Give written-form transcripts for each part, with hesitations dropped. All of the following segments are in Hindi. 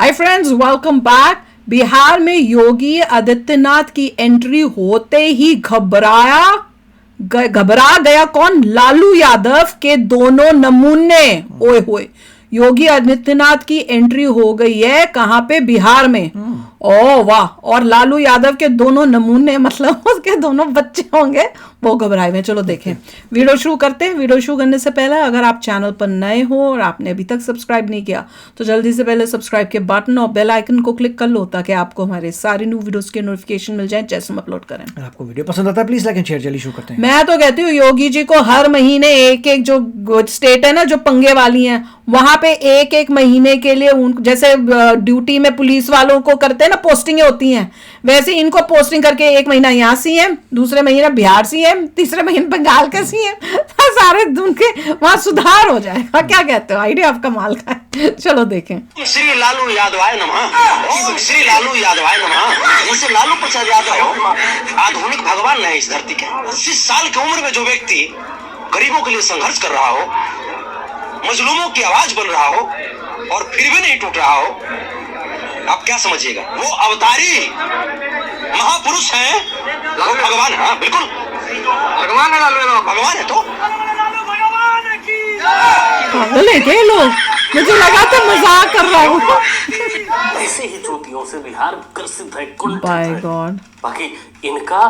Hi friends, welcome back. Bihar में योगी आदित्यनाथ की एंट्री होते ही घबरा गया कौन? लालू यादव के दोनों नमूने। ओए होए, योगी आदित्यनाथ की एंट्री हो गई है कहां पे? बिहार में। ओ वाह। और लालू यादव के दोनों नमूने मतलब उसके दोनों बच्चे होंगे, वो घबराए हुए। चलो देखें, वीडियो शुरू करते हैं। वीडियो शुरू करने से पहले अगर आप चैनल पर नए हो और आपने अभी तक सब्सक्राइब नहीं किया तो जल्दी से पहले सब्सक्राइब के बटन और बेल आइकन को क्लिक कर लो ताकि आपको हमारे सारे न्यू वीडियोस के नोटिफिकेशन मिल जाए जैसे हम अपलोड करें। अगर आपको वीडियो पसंद आता है प्लीज लाइक एंड शेयर। चलिए शुरू करते हैं। मैं तो कहती हूँ योगी जी को हर महीने एक एक जो स्टेट है ना जो पंगे वाली हैं, वहां पे एक एक महीने के लिए उन जैसे ड्यूटी में पुलिस वालों को करते हैं ना, पोस्टिंगें होती हैं, वैसे इनको पोस्टिंग करके एक महीना यहाँ सीएम, दूसरे महीने बिहार सीएम, तीसरे महीने बंगाल का सीएम, सारे उनके वहां सुधार हो जाएगा। क्या कहते हो? आइडिया आपका माल का है। चलो देखें। श्री लालू यादवाय नमः। श्री लालू यादवाय नमः। जैसे लालू प्रसाद यादव आधुनिक भगवान है इस धरती के। 80 साल की उम्र में जो व्यक्ति गरीबों के लिए संघर्ष कर रहा हो, मजलूमों की आवाज बन रहा हो और फिर भी नहीं टूट रहा हो, आप क्या समझिएगा? वो अवतारी महापुरुष हैं, वो भगवान है। हाँ, बिल्कुल भगवान है लालू, भगवान है। तो पागल है क्या लोग? मुझे लगा था मजाक कर रहा हूँ। ऐसे ही चोटियों से बिहार प्रसिद्ध है, बाय गॉड। बाकी इनका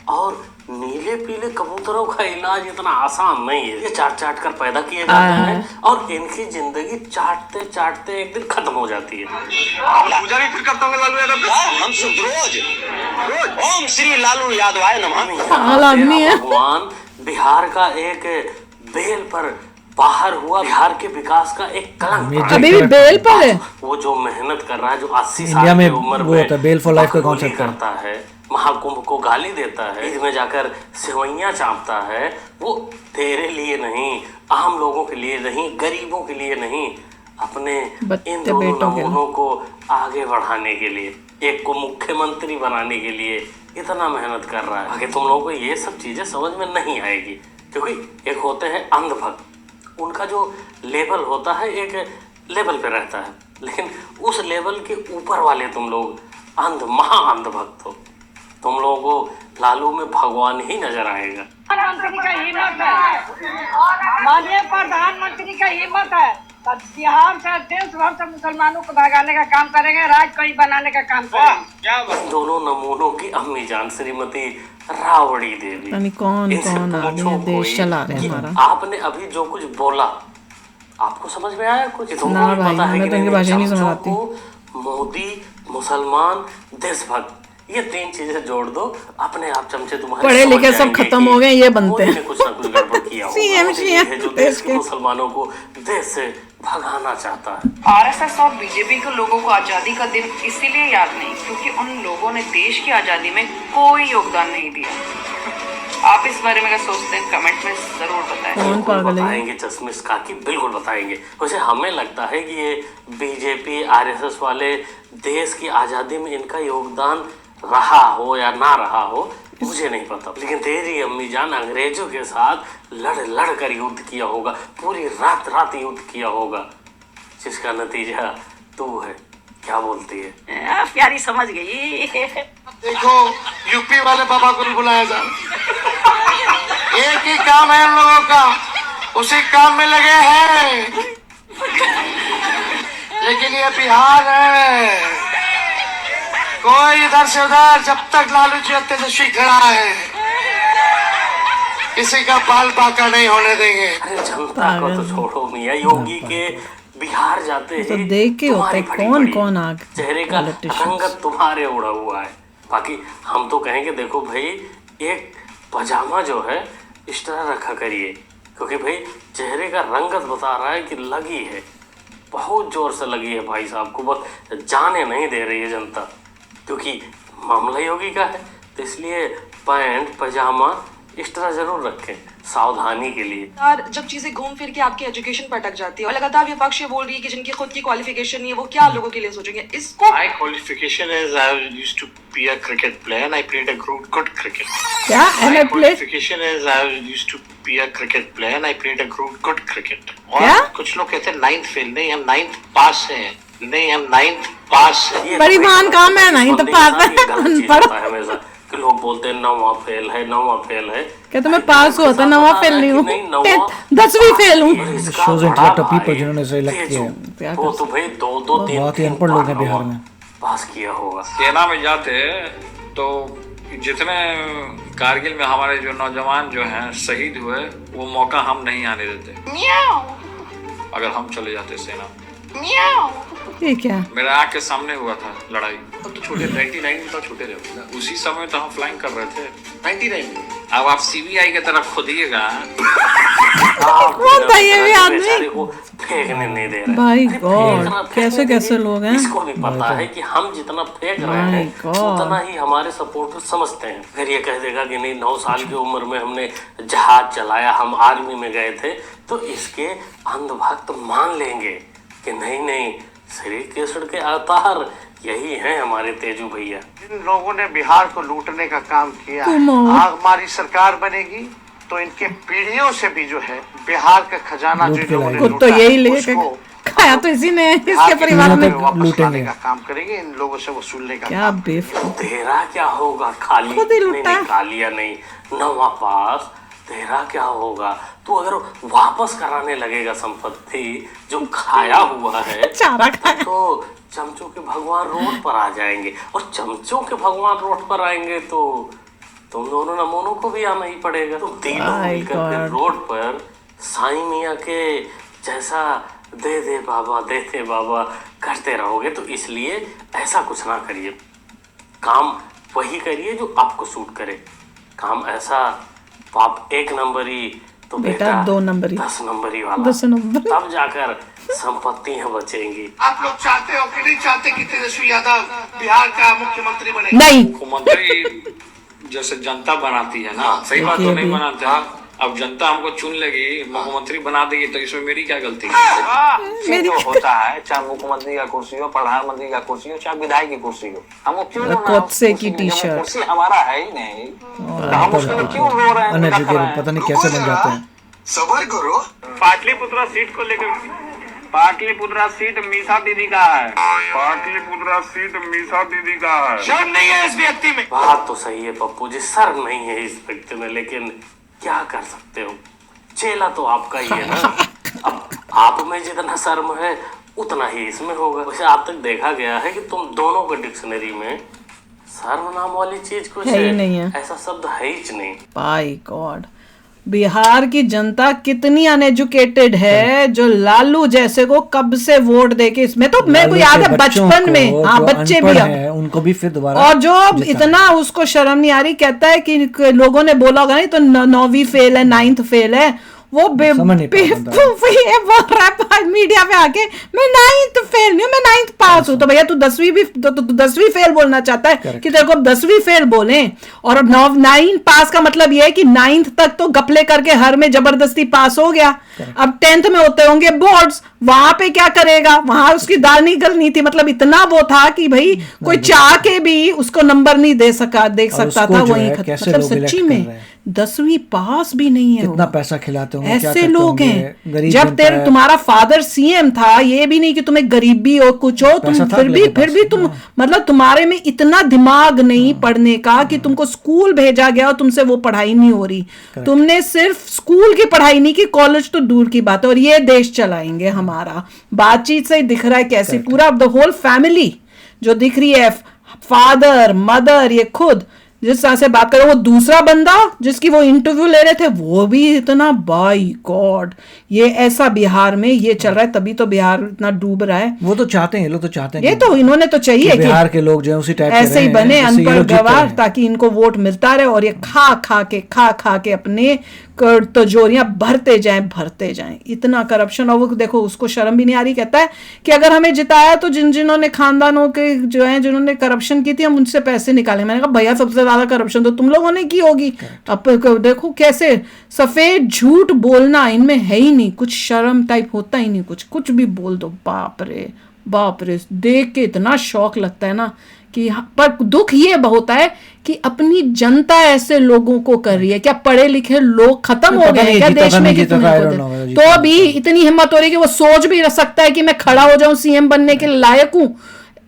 और नीले पीले कबूतरों का इलाज इतना आसान नहीं है। ये चाट चाट कर पैदा किए जाते हैं और इनकी जिंदगी चाटते चाटते एक दिन खत्म हो जाती है। पूजा भी फिर करते होंगे लालू यादव? हम सब रोज ओम श्री लालू यादवाय नमः। पागल आदमी है। भगवान बिहार का एक बेल पर बाहर हुआ बिहार के विकास का एक कलंक। अभी भी बेल पर है वो जो मेहनत कर रहा है, जो 80 इंडिया साल में की उम्र वो होता है बेल फॉर लाइफ का कॉन्सेप्ट करता है, महाकुंभ को गाली देता है, ईद में जाकर सेवैयां चापता है। वो तेरे लिए नहीं, आम लोगों के लिए नहीं, गरीबों के लिए नहीं, अपने इन दोनों नमूनों को आगे बढ़ाने के लिए, एक को मुख्यमंत्री बनाने के लिए इतना मेहनत कर रहा है। आगे तुम लोगों को ये सब चीजें समझ में नहीं आएगी, क्योंकि एक होते हैं अंधभक्त, उनका जो लेवल होता है एक लेवल पे रहता है, लेकिन उस लेवल के ऊपर वाले तुम लोग महा अंधभक्त हो। तुम लोगों को लालू में भगवान ही नजर आएगा। प्रधानमंत्री का हिम्मत है, माननीय प्रधानमंत्री का हिम्मत है, बिहार से देश भर से मुसलमानों को भगाने का काम करेंगे, राज कई बनाने का काम करेंगे। दोनों नमूनों की अम्मी जान श्रीमती रावड़ी देवी, कौन कौन आदमी देश चला रहे हैं हमारा। आपने अभी जो कुछ बोला आपको समझ में आया कुछ? ना भाई, हमें तो इनकी भाषा नहीं समझ आती। मोदी, मुसलमान, देशभक्त, ये तीन चीजें जोड़ दो, अपने आप चमचे तुम्हारे पढ़े लिखे सब खत्म हो गए, ये बनते हैं। कुछ ना कुछ गड़बड़ किया होगा। जो देश के मुसलमानों को देश से भगाना चाहता है। आरएसएस और बीजेपी के लोगों को आजादी का दिन इसीलिए याद नहीं क्योंकि उन लोगों ने देश की आजादी में कोई योगदान नहीं दिया। आप इस बारे में क्या सोचते हैं? कमेंट में जरूर बताएं। बताएंगे चश्मिश काकी, बिल्कुल बताएंगे। वैसे हमें लगता है कि ये बीजेपी आरएसएस वाले देश की आजादी में इनका योगदान रहा हो या ना रहा हो मुझे नहीं पता, लेकिन तेरी अम्मी जान अंग्रेजों के साथ लड़ लड़ कर युद्ध किया होगा, पूरी रात रात युद्ध किया होगा, जिसका नतीजा तू है। क्या बोलती है? प्यारी समझ गई। देखो यूपी वाले बाबा को नहीं बुलाया जा, एक ही काम है हम लोगों का, उसी काम में लगे हैं, लेकिन ये बिहार है, कोई इधर से उधर, जब तक लालू जी तेजस्वी खड़ा है किसी का बाल बाका नहीं होने देंगे। अरे जनता को तो छोड़ो मियां, योगी के बिहार जाते हैं तो देख के होता है कौन कौन आग चेहरे का रंगत तुम्हारे उड़ा हुआ है। बाकी हम तो कहेंगे देखो भाई, एक पजामा जो है इस तरह रखा करिए, क्योंकि भाई चेहरे का रंगत बता रहा है कि लगी है, बहुत जोर से लगी है भाई साहब को, बस जाने नहीं दे रही है जनता, क्योंकि मामला योगी का है। तो इसलिए पैंट पजामा इस तरह जरूर रखें सावधानी के लिए। यार जब चीजें घूम फिर के आपकी एजुकेशन पर अटक जाती है और लगातार विपक्ष ये बोल रही है कि जिनकी खुद की क्वालिफिकेशन नहीं है वो क्या लोगों के लिए सोचेंगे इसको। My qualification is I used to be a cricket player and I played a good cricket. क्या? My qualification is I used to be a cricket player and I played a good cricket. क्या? और कुछ लोग कहते हैं 9th फेल, नहीं हम 9th पास हैं, नहीं हम 9th पास ये परिवहन काम है नहीं तो पास है, अनपढ़। हमेशा कि लोग बोलते हैं नौवां फेल है, नौवां फेल है। क्या तुम्हें पास हुआ था? नवा फेल नहीं हूँ, 10वीं फेल हूँ। shows intellect of people जिन्होंने select किया है। वो तो भाई 2-2 बहुत ही अनपढ़ लोग हैं बिहार में। पास किया होगा। सेना में जाते तो जितने कारगिल में हमारे जो नौजवान जो हैं शहीद हुए, वो मौका हम नहीं आने देते। अगर हम चले जाते सेना। ये क्या? मेरे आँख के सामने हुआ था लड़ाई। तो छोटे 99 में तो छोटे रहे, उसी समय तो हम फ्लाइंग कर रहे थे 99 में। अब आप सीबीआई की तरफ खोदिएगा। कौन था ये भी आदमी? को फेंकने नहीं दे रहे। भाई गॉड, कैसे कैसे लोग हैं। इसको भी पता है कि हम जितना फेंक रहे हैं उतना ही हमारे सपोर्टर समझते हैं। अगर ये कह देगा कि नहीं 9 साल की उम्र में हमने जहाज चलाया, हम आर्मी में गए थे, तो इसके अंधभक्त मान लेंगे कि नहीं श्री कृष्ण के अवतार यही हैं हमारे तेजू भैया। जिन लोगों ने बिहार को लूटने का काम किया, हमारी सरकार बनेगी तो इनके पीढ़ियों से भी जो है बिहार का खजाना जो लोगों ने तो यही लेके खाया तो इसी ने, इसके परिवार में वापस लाने का काम करेंगे, इन लोगों से वसूलने का। क्या बेवकूफ। तेरा क्या होगा? खाली खुद ही लूटा। नहीं, खालिया नहीं, नवा पास। तेरा क्या होगा? तू अगर वापस कराने लगेगा संपत्ति जो खाया हुआ है, चारा खाया, तो चमचों के भगवान रोड पर आ जाएंगे। और चमचों के भगवान रोड पर आएंगे तो तुम दोनों नमूनों को भी आना ही पड़ेगा। तो तीनों मिलकर फिर रोड पर साईं मियाँ के जैसा दे दे बाबा करते रहोगे। तो इसलिए ऐसा कुछ ना करिए, काम वही करिए जो आपको सूट करे। काम ऐसा तो आप 1 नंबरी, तो बेटा 2 नंबरी, 10 नंबरी वाला, 10 नंबर, तब जाकर संपत्तियां बचेंगी। आप लोग चाहते हो कि नहीं चाहते कि तेजस्वी यादव बिहार का मुख्यमंत्री बने? नहीं। मुख्यमंत्री जैसे जनता बनाती है ना, सही बात तो नहीं बनाते। अब जनता हमको चुन लेगी, मुख्यमंत्री बना देगी, तो इसमें मेरी क्या गलती है? जो होता है, चाहे मुख्यमंत्री का कुर्सी हो, प्रधानमंत्री का कुर्सी हो, चाहे विधायक की कुर्सी हो, हम क्यों कोत्से की टी-शर्ट, कुर्सी हमारा है ही नहीं, तो हम उसके लिए क्यों रो रहे हैं? पता नहीं कैसे बन जाते हैं। सबर करो। पाटलिपुत्रा सीट को लेकर, पाटलिपुत्रा सीट मीसा दीदी का है, पाटलिपुत्रा सीट मीसा दीदी का है। शर्म नहीं है इस व्यक्ति में? बात तो सही है पप्पू जी, शर्म नहीं है इस व्यक्ति में, लेकिन क्या कर सकते हो, चेला तो आपका ही है ना। अब आप में जितना शर्म है उतना ही इसमें होगा। वैसे आप तक देखा गया है कि तुम दोनों के डिक्शनरी में शर्म नाम वाली चीज कुछ है ही नहीं है, ऐसा शब्द है ही नहीं। बाय गॉड, बिहार की जनता कितनी अनएजुकेटेड है जो लालू जैसे को कब से वोट देके, इसमें तो मेरे को याद है बचपन में, हाँ बच्चे भी अब उनको भी फिर दोबारा, और जो इतना उसको शर्म नहीं आ रही, कहता है कि लोगों ने बोला होगा नहीं तो 9वीं फेल है, 9th फेल है, वो बेवकूफ ये बोल रहा है मीडिया पे आके मैं 9th फेल नहीं हूँ, मैं 9th पास हूँ। तो भैया तू 10वीं भी तो 10वीं फेल बोलना चाहता है कि तेरे को 10वीं फेल बोले, और 9 पास का मतलब ये है कि 9th तक तो गपले करके हर में जबरदस्ती पास हो गया। अब 10th में होते होंगे बोर्ड्स, वहां पे क्या करेगा, वहां उसकी दाल नहीं गलनी थी, मतलब इतना वो था कि भाई कोई चाह के भी उसको नंबर नहीं देख सकता था वही। मतलब सच्ची में 10वीं पास भी नहीं है, कितना पैसा खिलाते होंगे, ऐसे लोग हैं। जब तुम्हारा फादर सीएम था, ये भी नहीं कि तुम्हें गरीबी हो कुछ हो, तुम फिर भी तुम मतलब तुम्हारे में इतना दिमाग नहीं पढ़ने का कि तुमको स्कूल भेजा गया और तुमसे वो पढ़ाई नहीं हो रही। तुमने सिर्फ स्कूल की पढ़ाई नहीं की, कॉलेज तो दूर की बात है, और ये देश चलाएंगे हमारा। बातचीत से ही दिख रहा है कैसे पूरा द होल फैमिली जो दिख रही है, फादर मदर, ये खुद जिस तरह से बात करे, वो दूसरा बंदा जिसकी वो इंटरव्यू ले रहे थे वो भी इतना, बाय गॉड, ये ऐसा बिहार में ये चल रहा है, तभी तो बिहार इतना डूब रहा है। वो तो चाहते हैं, ये लोग तो चाहते हैं, ये तो इन्होंने तो चाहिए कि बिहार के लोग जो है उसी टाइप ऐसे ही बने अनपढ़ गवार, ताकि इनको वोट मिलता रहे, और ये खा के अपने तिजोरियां भरते जाएं। इतना करप्शन, और वो देखो उसको शर्म भी नहीं आ रही, कहता है कि अगर हमें जिताया तो जिन्होंने खानदानों के जो है जिन्होंने करप्शन की थी हम उनसे पैसे निकालें। मैंने कहा भैया सबसे ज्यादा करप्शन तो तुम लोगों ने की होगी। अब देखो कैसे सफेद झूठ बोलना इनमें है ही नहीं, कुछ शर्म टाइप होता ही नहीं, कुछ भी बोल दो। बाप रे, देख के इतना शौक लगता है ना कि, पर दुख ये होता है कि अपनी जनता ऐसे लोगों को कर रही है। क्या पढ़े लिखे लोग खत्म हो गए क्या देश में? कितने तो भी इतनी हिम्मत हो रही है कि वो सोच भी सकता है कि मैं खड़ा हो जाऊं, सीएम बनने के लायक हूं।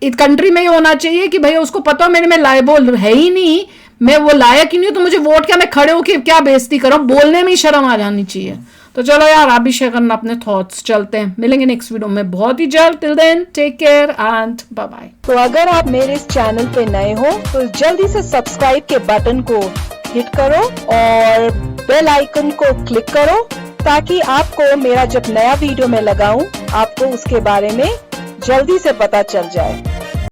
इस कंट्री में ये होना चाहिए कि भैया उसको पता हो मेरे में लायबल है ही नहीं, मैं वो लायक ही नहीं हूं, तो मुझे वोट क्या, मैं खड़े होकर क्या बेइज्जती करूं, बोलने में ही शर्म आ जानी चाहिए। तो चलो यार, आप भी शेयर करना अपने थॉट्स। चलते हैं, मिलेंगे नेक्स्ट वीडियो में बहुत ही जल्द। Till then take care and bye bye. तो अगर आप मेरे इस चैनल पे नए हो तो जल्दी से सब्सक्राइब के बटन को हिट करो और बेल आइकन को क्लिक करो, ताकि आपको मेरा जब नया वीडियो मैं लगाऊं आपको उसके बारे में जल्दी से पता चल जाए।